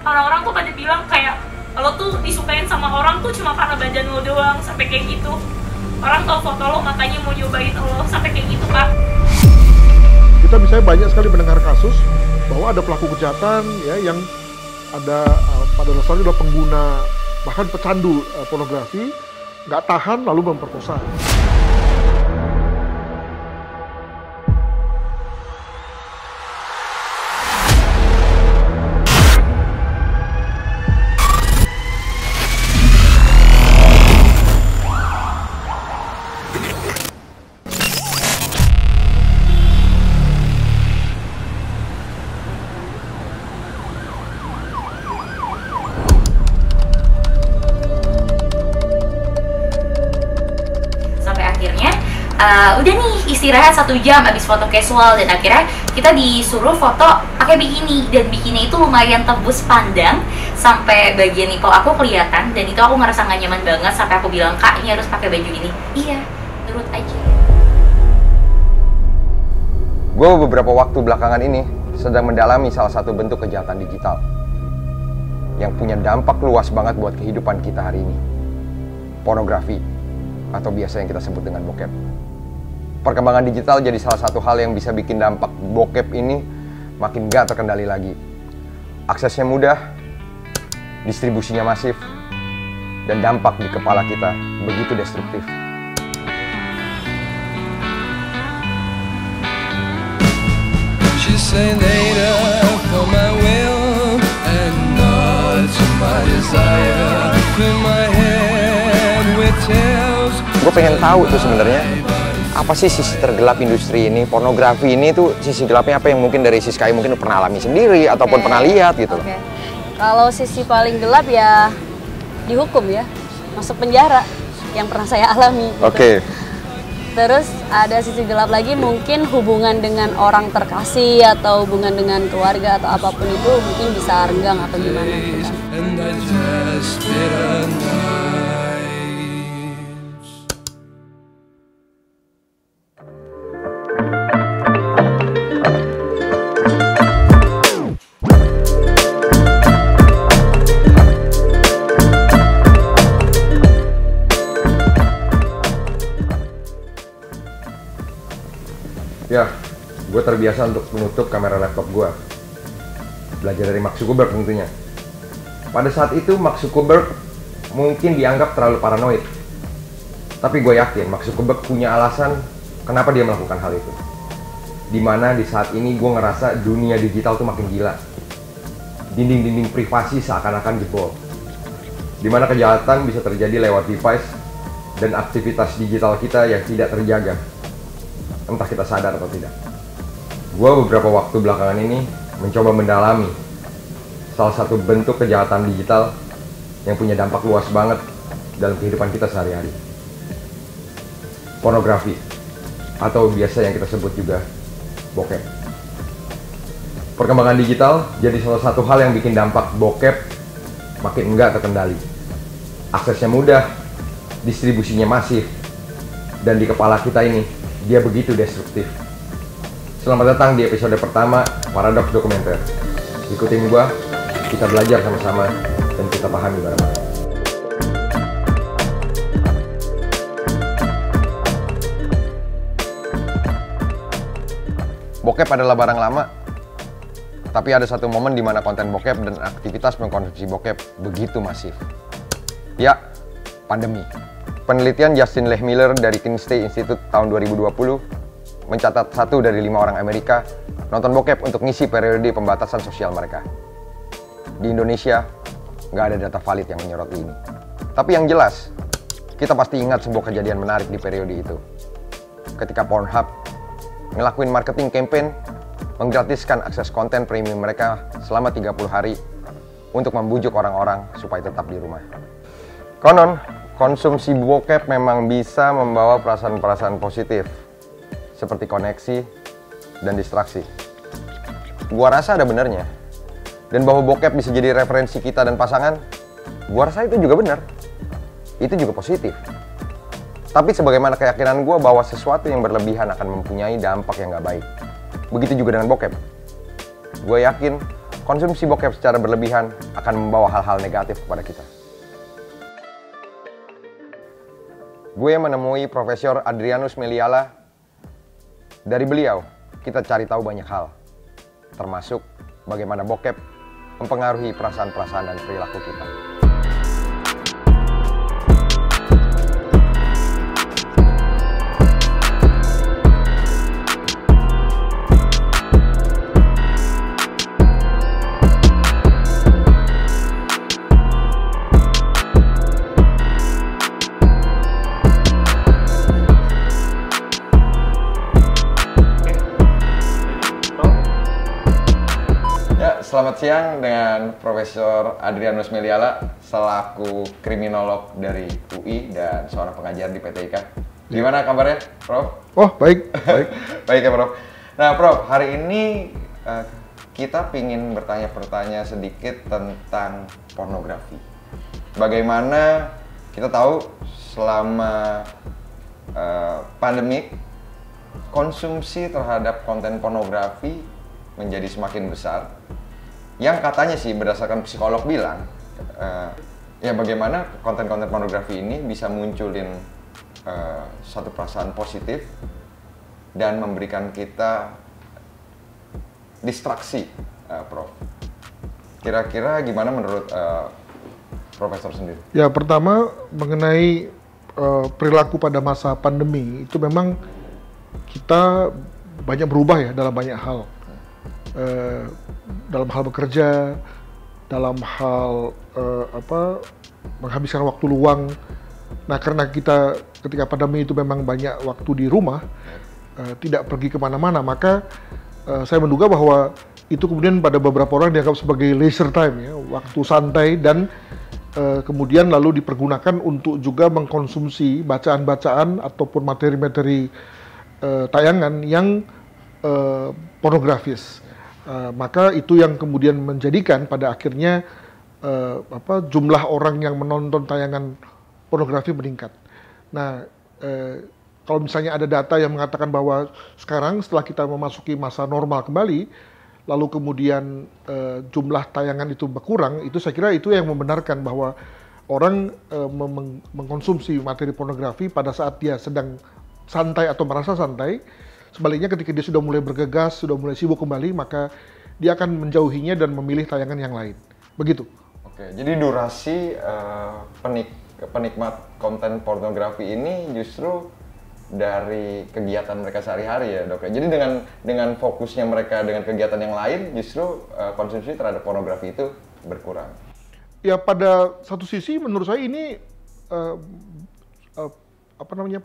Orang-orang tuh pada bilang kayak lo tuh disukain sama orang tuh cuma karena badan lo doang, sampai kayak gitu. Orang tau foto lo makanya mau nyobain lo, sampai kayak gitu Kak. Kita misalnya banyak sekali mendengar kasus bahwa ada pelaku kejahatan ya yang ada pada dasarnya adalah pengguna bahkan pecandu pornografi, nggak tahan lalu memperkosa. Udah nih istirahat 1 jam abis foto casual, dan akhirnya kita disuruh foto pakai bikini, dan bikini itu lumayan tembus pandang sampai bagian nipple aku kelihatan, dan itu aku ngerasa gak nyaman banget sampai aku bilang, Kak ini harus pakai baju ini. Iya, nurut aja. Gue beberapa waktu belakangan ini sedang mendalami salah satu bentuk kejahatan digital yang punya dampak luas banget buat kehidupan kita hari ini. Pornografi, atau biasa yang kita sebut dengan bokep. Perkembangan digital jadi salah satu hal yang bisa bikin dampak bokep ini makin gak terkendali lagi. Aksesnya mudah, distribusinya masif, dan dampak di kepala kita begitu destruktif. Gue pengen tahu tuh sebenarnya apa sih sisi tergelap industri ini, pornografi ini tuh sisi gelapnya apa yang mungkin dari Siska mungkin pernah alami sendiri ataupun pernah lihat gitu. Kalau sisi paling gelap ya dihukum ya, masuk penjara yang pernah saya alami. Gitu. Terus ada sisi gelap lagi mungkin hubungan dengan orang terkasih atau hubungan dengan keluarga atau apapun itu mungkin bisa renggang atau gimana gitu kan. Ya, gue terbiasa untuk menutup kamera laptop gue. Belajar dari Mark Zuckerberg tentunya. Pada saat itu Mark Zuckerberg mungkin dianggap terlalu paranoid. Tapi gue yakin Mark Zuckerberg punya alasan kenapa dia melakukan hal itu. Dimana di saat ini gue ngerasa dunia digital tuh makin gila. Dinding-dinding privasi seakan-akan jebol. Dimana kejahatan bisa terjadi lewat device dan aktivitas digital kita yang tidak terjaga. Entah kita sadar atau tidak. Gue beberapa waktu belakangan ini mencoba mendalami salah satu bentuk kejahatan digital yang punya dampak luas banget dalam kehidupan kita sehari-hari. Pornografi, atau biasa yang kita sebut juga bokep. Perkembangan digital jadi salah satu hal yang bikin dampak bokep makin enggak terkendali. Aksesnya mudah, distribusinya masif, dan di kepala kita ini dia begitu destruktif. Selamat datang di episode pertama Paradox Dokumenter. Ikutin gua, kita belajar sama-sama dan kita pahami bareng-bareng. Bokep adalah barang lama, tapi ada satu momen di mana konten bokep dan aktivitas mengkonsumsi bokep begitu masif. Ya, pandemi. Penelitian Justin Lehmiller dari Kinsey Institute tahun 2020 mencatat 1 dari 5 orang Amerika nonton bokep untuk ngisi periode pembatasan sosial mereka. Di Indonesia, nggak ada data valid yang menyoroti ini. Tapi yang jelas, kita pasti ingat sebuah kejadian menarik di periode itu. Ketika Pornhub ngelakuin marketing campaign menggratiskan akses konten premium mereka selama 30 hari untuk membujuk orang-orang supaya tetap di rumah. Konon, konsumsi bokep memang bisa membawa perasaan-perasaan positif, seperti koneksi dan distraksi. Gua rasa ada benernya. Dan bahwa bokep bisa jadi referensi kita dan pasangan, gua rasa itu juga benar. Itu juga positif. Tapi sebagaimana keyakinan gua bahwa sesuatu yang berlebihan akan mempunyai dampak yang gak baik. Begitu juga dengan bokep. Gua yakin konsumsi bokep secara berlebihan akan membawa hal-hal negatif kepada kita. Gue menemui Profesor Adrianus Meliala. Dari beliau, kita cari tahu banyak hal, termasuk bagaimana bokep mempengaruhi perasaan-perasaan dan perilaku kita. Selamat siang dengan Profesor Adrianus Meliala selaku kriminolog dari UI dan seorang pengajar di PT IKA. Gimana kabarnya, Prof? Oh, baik, baik. Baik ya, Prof. Nah, Prof, hari ini kita ingin bertanya sedikit tentang pornografi. Bagaimana kita tahu selama pandemik konsumsi terhadap konten pornografi menjadi semakin besar. Yang katanya sih berdasarkan psikolog bilang, ya bagaimana konten-konten pornografi ini bisa munculin satu perasaan positif dan memberikan kita distraksi, Prof. Kira-kira gimana menurut Profesor sendiri? Ya, pertama mengenai perilaku pada masa pandemi itu memang kita banyak berubah ya dalam banyak hal. Dalam hal bekerja, dalam hal menghabiskan waktu luang. Nah, karena kita ketika pandemi itu memang banyak waktu di rumah, tidak pergi kemana-mana, maka saya menduga bahwa itu kemudian pada beberapa orang dianggap sebagai leisure time, ya, waktu santai, dan kemudian lalu dipergunakan untuk juga mengkonsumsi bacaan-bacaan ataupun materi-materi tayangan yang pornografis. Maka itu yang kemudian menjadikan pada akhirnya jumlah orang yang menonton tayangan pornografi meningkat. Nah, kalau misalnya ada data yang mengatakan bahwa sekarang setelah kita memasuki masa normal kembali, lalu kemudian jumlah tayangan itu berkurang, itu saya kira itu yang membenarkan bahwa orang mengkonsumsi materi pornografi pada saat dia sedang santai atau merasa santai. Sebaliknya ketika dia sudah mulai bergegas, sudah mulai sibuk kembali, maka dia akan menjauhinya dan memilih tayangan yang lain. Begitu. Oke, jadi durasi penikmat konten pornografi ini justru dari kegiatan mereka sehari-hari ya, Dok. Jadi dengan fokusnya mereka dengan kegiatan yang lain, justru konsumsi terhadap pornografi itu berkurang. Ya, pada satu sisi menurut saya ini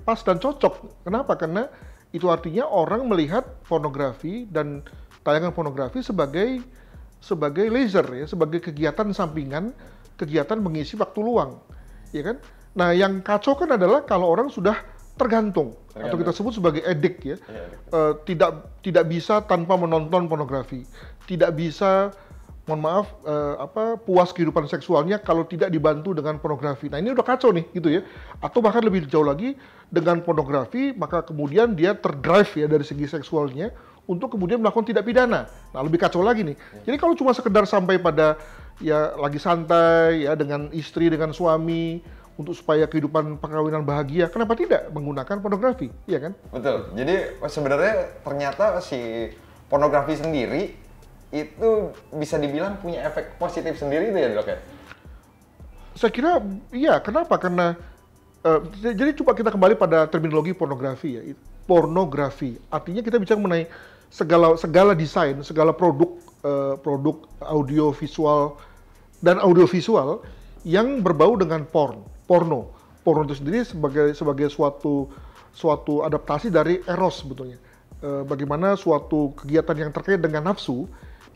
pas dan cocok. Kenapa? Karena itu artinya orang melihat pornografi dan tayangan pornografi sebagai leisure, ya, sebagai kegiatan sampingan, kegiatan mengisi waktu luang, ya kan? Nah, yang kacau kan adalah kalau orang sudah tergantung. Atau kita sebut sebagai addict, ya. Tidak bisa tanpa menonton pornografi, tidak bisa, mohon maaf, puas kehidupan seksualnya kalau tidak dibantu dengan pornografi. Nah, ini udah kacau nih, gitu ya. Atau bahkan lebih jauh lagi, dengan pornografi, maka kemudian dia terdrive ya dari segi seksualnya untuk kemudian melakukan tindak pidana. Nah, lebih kacau lagi nih. Jadi kalau cuma sekedar sampai pada ya lagi santai ya dengan istri, dengan suami, untuk supaya kehidupan perkawinan bahagia, kenapa tidak menggunakan pornografi, iya kan? Betul. Jadi sebenarnya ternyata si pornografi sendiri itu bisa dibilang punya efek positif sendiri itu ya, Dok ya? Saya kira iya. Kenapa? Karena jadi coba kita kembali pada terminologi pornografi ya. Pornografi artinya kita bicara mengenai segala desain, segala produk audiovisual dan audiovisual yang berbau dengan porno. Porno itu sendiri sebagai suatu adaptasi dari eros sebetulnya. Bagaimana suatu kegiatan yang terkait dengan nafsu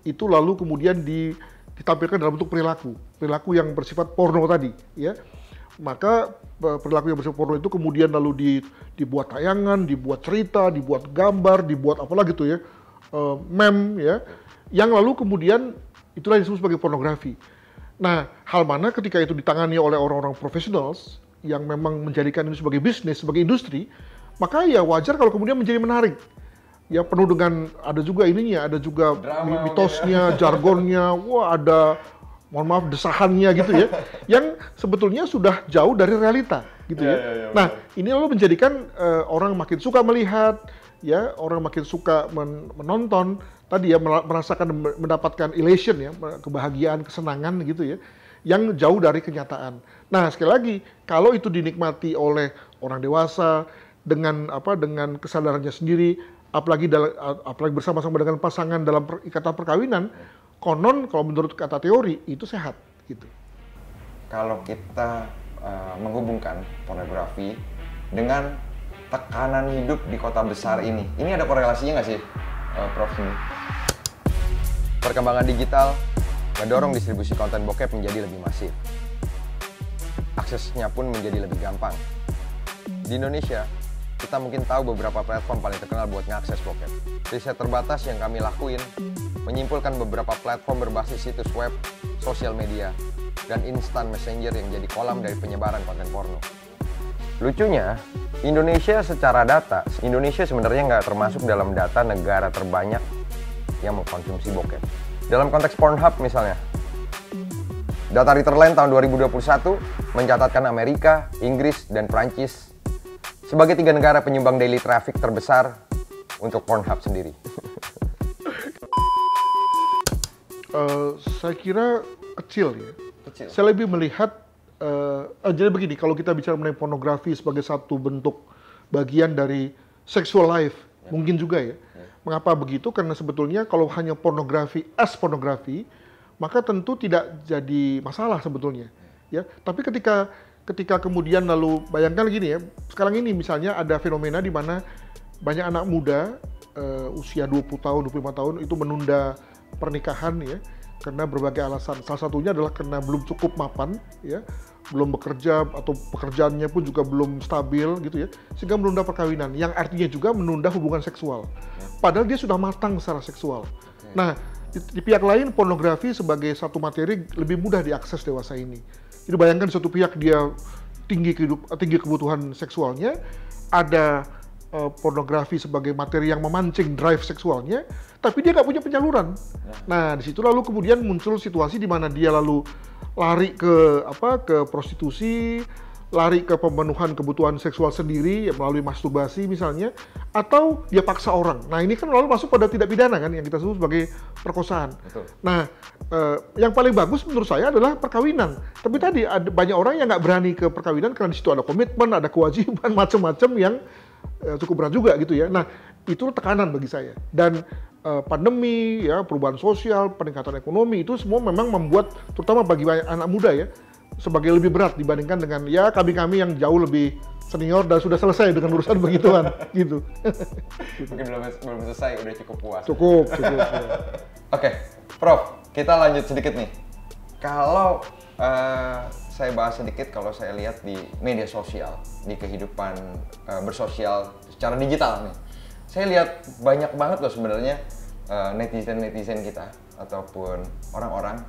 itu lalu kemudian ditampilkan dalam bentuk perilaku yang bersifat porno tadi, ya. Maka perilaku yang bersifat porno itu kemudian lalu dibuat tayangan, dibuat cerita, dibuat gambar, dibuat apalah gitu ya, meme ya, yang lalu kemudian itulah yang disebut sebagai pornografi. Nah, hal mana ketika itu ditangani oleh orang-orang profesional yang memang menjadikan ini sebagai bisnis, sebagai industri, maka ya wajar kalau kemudian menjadi menarik. ya penuh dengan ada juga ininya, ada juga Drama, mitosnya, jargonnya, wah ada mohon maaf desahannya gitu ya, yang sebetulnya sudah jauh dari realita gitu ya. Nah ini lalu menjadikan orang makin suka melihat, ya orang makin suka menonton tadi ya, merasakan mendapatkan elation ya, kebahagiaan, kesenangan gitu ya, yang jauh dari kenyataan. Nah sekali lagi kalau itu dinikmati oleh orang dewasa dengan dengan kesadarannya sendiri, apalagi bersama-sama dengan pasangan dalam ikatan perkawinan, konon kalau menurut kata teori itu sehat gitu. Kalau kita menghubungkan pornografi dengan tekanan hidup di kota besar ini ada korelasinya nggak sih, Prof? Perkembangan digital mendorong distribusi konten bokep menjadi lebih masif. Aksesnya pun menjadi lebih gampang. Di Indonesia, kita mungkin tahu beberapa platform paling terkenal buat ngakses bokep. Riset terbatas yang kami lakuin menyimpulkan beberapa platform berbasis situs web, sosial media, dan instant messenger yang jadi kolam dari penyebaran konten porno. Lucunya, Indonesia secara data, Indonesia sebenarnya nggak termasuk dalam data negara terbanyak yang mengkonsumsi bokep. Dalam konteks Pornhub misalnya, data Retreland tahun 2021 mencatatkan Amerika, Inggris, dan Prancis sebagai 3 negara penyumbang daily traffic terbesar untuk Pornhub sendiri. Saya kira kecil ya. Kecil. Saya lebih melihat, jadi begini, kalau kita bicara mengenai pornografi sebagai satu bentuk bagian dari sexual life, mungkin juga ya. Mengapa begitu? Karena sebetulnya kalau hanya pornografi as pornografi, maka tentu tidak jadi masalah sebetulnya. Ya, tapi ketika kemudian lalu bayangkan gini ya, sekarang ini misalnya ada fenomena di mana banyak anak muda usia 20 tahun, 25 tahun itu menunda pernikahan ya, karena berbagai alasan. Salah satunya adalah karena belum cukup mapan ya, belum bekerja atau pekerjaannya pun juga belum stabil gitu ya, sehingga menunda perkawinan, yang artinya juga menunda hubungan seksual. Padahal dia sudah matang secara seksual. Nah, di pihak lain pornografi sebagai satu materi lebih mudah diakses dewasa ini. Jadi bayangkan di satu pihak dia tinggi kebutuhan seksualnya, ada pornografi sebagai materi yang memancing drive seksualnya, tapi dia nggak punya penyaluran. Nah, di situ lalu kemudian muncul situasi di mana dia lalu lari ke prostitusi, lari ke pemenuhan kebutuhan seksual sendiri melalui masturbasi misalnya, atau dia paksa orang. Nah, ini kan lalu masuk pada tindak pidana kan, yang kita sebut sebagai perkosaan. Betul. Nah, yang paling bagus menurut saya adalah perkawinan. Tapi tadi ada banyak orang yang nggak berani ke perkawinan karena di situ ada komitmen, ada kewajiban, macam-macam yang cukup berat juga gitu ya. Nah, itu tekanan bagi saya. Dan pandemi, ya, perubahan sosial, peningkatan ekonomi, itu semua memang membuat, terutama bagi anak muda ya, sebagai lebih berat dibandingkan dengan ya kami-kami yang jauh lebih senior dan sudah selesai dengan urusan begituan gitu. Mungkin belum selesai, udah cukup puas. Cukup. Oke, Prof, kita lanjut sedikit nih. Kalau saya bahas sedikit, kalau saya lihat di media sosial, di kehidupan bersosial secara digital nih, saya lihat banyak banget loh sebenarnya netizen kita ataupun orang-orang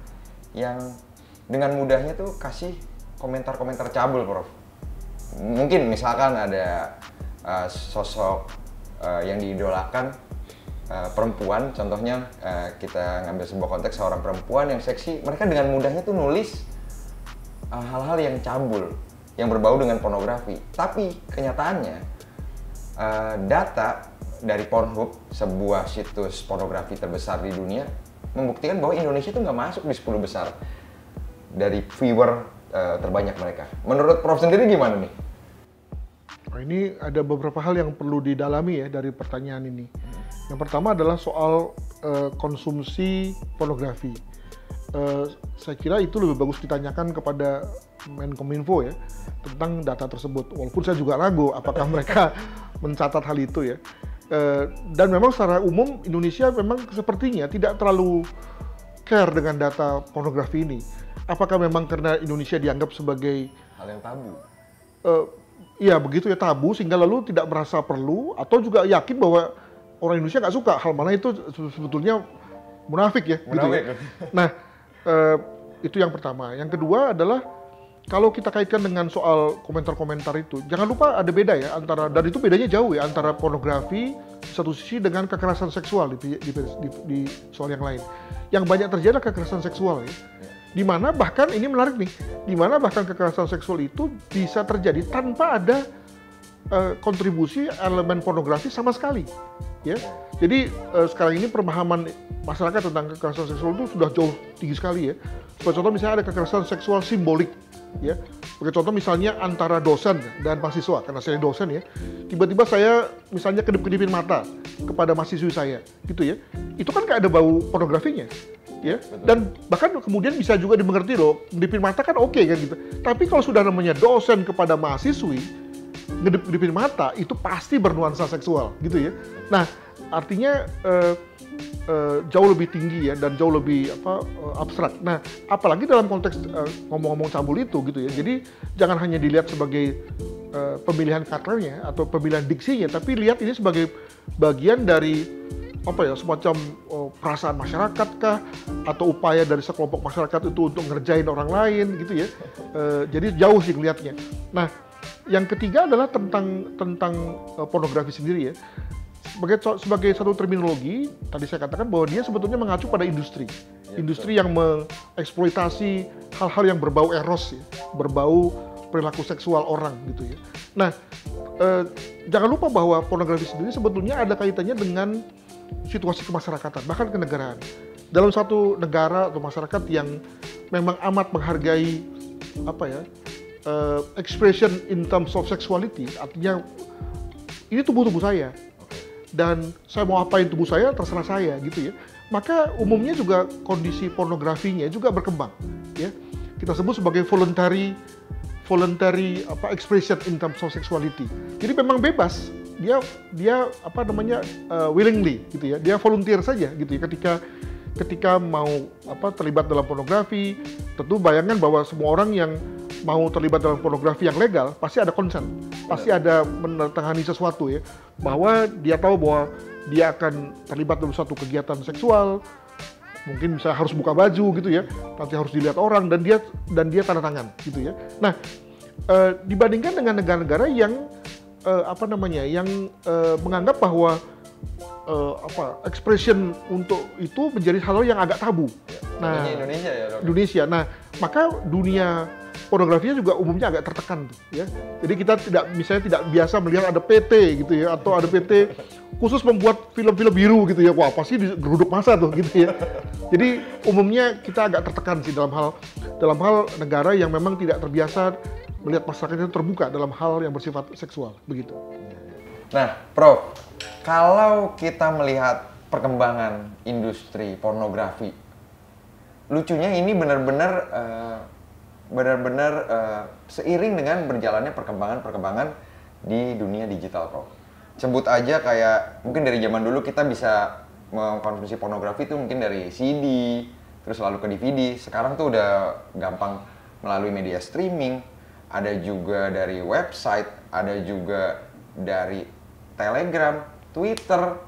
yang dengan mudahnya tuh kasih komentar-komentar cabul, Prof. Mungkin misalkan ada sosok yang diidolakan, perempuan, contohnya kita ngambil sebuah konteks seorang perempuan yang seksi, mereka dengan mudahnya tuh nulis hal-hal yang cabul, yang berbau dengan pornografi. Tapi kenyataannya data dari Pornhub, sebuah situs pornografi terbesar di dunia, membuktikan bahwa Indonesia tuh nggak masuk di 10 besar dari viewer terbanyak mereka. Menurut Prof sendiri gimana nih? Nah, ini ada beberapa hal yang perlu didalami ya dari pertanyaan ini. Yang pertama adalah soal konsumsi pornografi. Saya kira itu lebih bagus ditanyakan kepada Menkominfo ya tentang data tersebut. Walaupun saya juga ragu apakah mereka mencatat hal itu ya. Dan memang secara umum Indonesia memang sepertinya tidak terlalu care dengan data pornografi ini. Apakah memang karena Indonesia dianggap sebagai hal yang tabu? Iya begitu ya, tabu, sehingga lalu tidak merasa perlu, atau juga yakin bahwa orang Indonesia nggak suka hal mana itu sebetulnya munafik ya. Munafik. Gitu ya. Nah, itu yang pertama. Yang kedua adalah kalau kita kaitkan dengan soal komentar-komentar itu, jangan lupa ada beda ya antara, dan itu bedanya jauh ya antara pornografi di satu sisi dengan kekerasan seksual di soal yang lain. Yang banyak terjadi adalah kekerasan seksual ya. Dimana bahkan ini menarik nih, dimana bahkan kekerasan seksual itu bisa terjadi tanpa ada kontribusi elemen pornografi sama sekali ya. Jadi sekarang ini pemahaman masyarakat tentang kekerasan seksual itu sudah jauh tinggi sekali ya. Sebagai contoh misalnya ada kekerasan seksual simbolik ya. Sebagai contoh misalnya antara dosen dan mahasiswa, karena saya dosen ya. Tiba-tiba saya misalnya kedip-kedipin mata kepada mahasiswi saya gitu ya. Itu kan nggak ada bau pornografinya ya. Betul. Dan bahkan kemudian bisa juga dimengerti loh, kedipin mata kan oke kan gitu. Tapi kalau sudah namanya dosen kepada mahasiswi ngedip-ngedipin mata itu pasti bernuansa seksual gitu ya. Nah, artinya jauh lebih tinggi ya dan jauh lebih abstrak. Nah, apalagi dalam konteks ngomong-ngomong cabul itu gitu ya. Jadi jangan hanya dilihat sebagai pemilihan katanya atau pemilihan diksinya, tapi lihat ini sebagai bagian dari semacam perasaan masyarakat kah atau upaya dari sekelompok masyarakat itu untuk ngerjain orang lain gitu ya. Jadi jauh sih ngelihatnya. Nah, yang ketiga adalah tentang pornografi sendiri ya. Sebagai satu terminologi, tadi saya katakan bahwa dia sebetulnya mengacu pada industri. Ya, industri betul. Yang mengeksploitasi hal-hal yang berbau eros ya, berbau perilaku seksual orang gitu ya. Nah, jangan lupa bahwa pornografi sendiri sebetulnya ada kaitannya dengan situasi kemasyarakatan, bahkan kenegaraan. Dalam satu negara atau masyarakat yang memang amat menghargai expression in terms of sexuality, artinya ini tubuh saya dan saya mau apain tubuh saya terserah saya gitu ya. Maka umumnya juga kondisi pornografinya juga berkembang ya. Kita sebut sebagai voluntary expression in terms of sexuality. Jadi memang bebas. Dia willingly gitu ya. Dia volunteer saja gitu ya ketika mau terlibat dalam pornografi. Tentu bayangkan bahwa semua orang yang mau terlibat dalam pornografi yang legal pasti ada consent, pasti ada menandatangani sesuatu ya, bahwa dia tahu bahwa dia akan terlibat dalam suatu kegiatan seksual, mungkin bisa harus buka baju gitu ya, nanti harus dilihat orang dan dia tanda tangan gitu ya. Nah, dibandingkan dengan negara-negara yang menganggap bahwa expression untuk itu menjadi hal yang agak tabu. Nah, Indonesia. Nah, maka dunia pornografinya juga umumnya agak tertekan tuh, ya. Jadi kita tidak biasa melihat ada PT gitu ya, atau ada PT khusus membuat film-film biru gitu ya. Wah, pasti geruduk massa tuh gitu ya. Jadi umumnya kita agak tertekan sih dalam hal negara yang memang tidak terbiasa melihat masyarakatnya terbuka dalam hal yang bersifat seksual begitu. Nah, Prof, kalau kita melihat perkembangan industri pornografi, lucunya ini benar-benar seiring dengan berjalannya perkembangan di dunia digital, Prof. Sebut aja kayak mungkin dari zaman dulu kita bisa mengkonsumsi pornografi itu mungkin dari CD, terus lalu ke DVD. Sekarang tuh udah gampang melalui media streaming, ada juga dari website, ada juga dari Telegram, Twitter,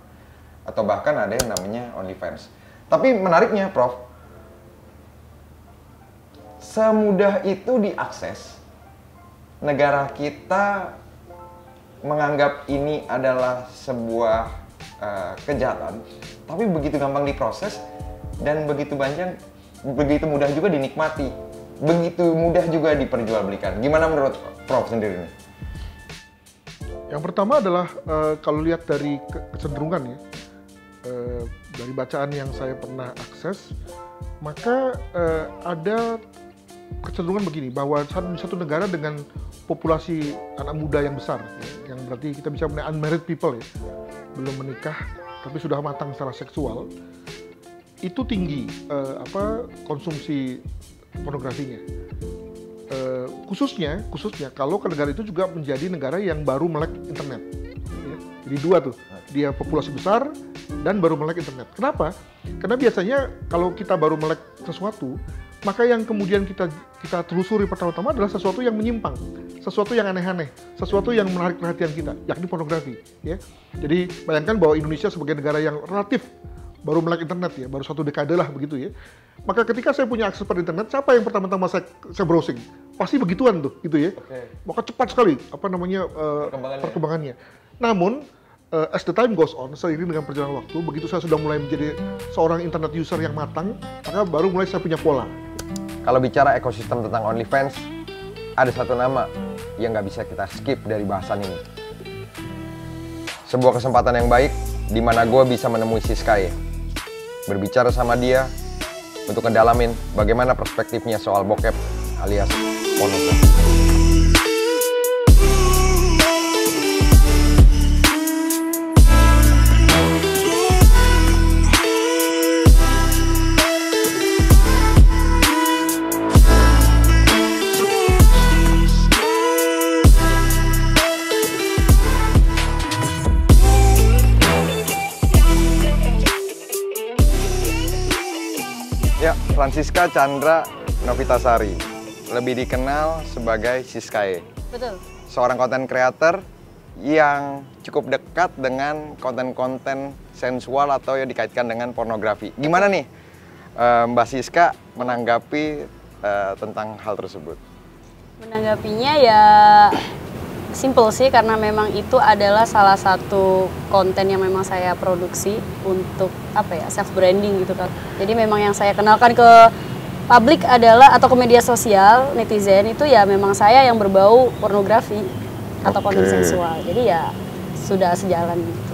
atau bahkan ada yang namanya OnlyFans. Tapi menariknya, Prof, semudah itu diakses, negara kita menganggap ini adalah sebuah kejahatan, tapi begitu gampang diproses dan begitu mudah juga dinikmati, begitu mudah juga diperjualbelikan. Gimana menurut Prof sendiri nih? Yang pertama adalah kalau lihat dari kecenderungan ya, dari bacaan yang saya pernah akses, maka ada kecenderungan begini, bahwa satu negara dengan populasi anak muda yang besar, ya, yang berarti kita bisa menyebut unmarried people ya, belum menikah tapi sudah matang secara seksual, itu tinggi konsumsi pornografinya. Khususnya kalau ke negara itu juga menjadi negara yang baru melek internet. Ya. Jadi dua tuh, dia populasi besar dan baru melek internet. Kenapa? Karena biasanya kalau kita baru melek sesuatu, maka yang kemudian kita telusuri pertama-tama adalah sesuatu yang menyimpang, sesuatu yang aneh-aneh, sesuatu yang menarik perhatian kita, yakni pornografi. Ya. Jadi bayangkan bahwa Indonesia sebagai negara yang relatif baru melek internet ya, baru 1 dekade lah begitu ya. Maka ketika saya punya akses pada internet, siapa yang pertama-tama saya browsing? pasti begituan tuh, gitu ya. Maka cepat sekali perkembangannya. Namun as the time goes on, seiring dengan perjalanan waktu, begitu saya sudah mulai menjadi seorang internet user yang matang, maka baru mulai saya punya pola. Kalau bicara ekosistem tentang OnlyFans, ada satu nama yang nggak bisa kita skip dari bahasan ini. Sebuah kesempatan yang baik di mana gue bisa menemui Siskae, berbicara sama dia untuk ngedalamin bagaimana perspektifnya soal bokep alias pornografi. Ya, Francisca Chandra Novitasari, lebih dikenal sebagai Siskae. Betul. Seorang konten creator yang cukup dekat dengan konten-konten sensual atau yang dikaitkan dengan pornografi. Gimana nih Mbak Siska menanggapi tentang hal tersebut? Menanggapinya ya simple sih, karena memang itu adalah salah satu konten yang memang saya produksi untuk self branding gitu kan. Jadi memang yang saya kenalkan ke publik adalah atau ke media sosial netizen itu ya memang saya yang berbau pornografi atau konten seksual. Jadi ya sudah sejalan gitu.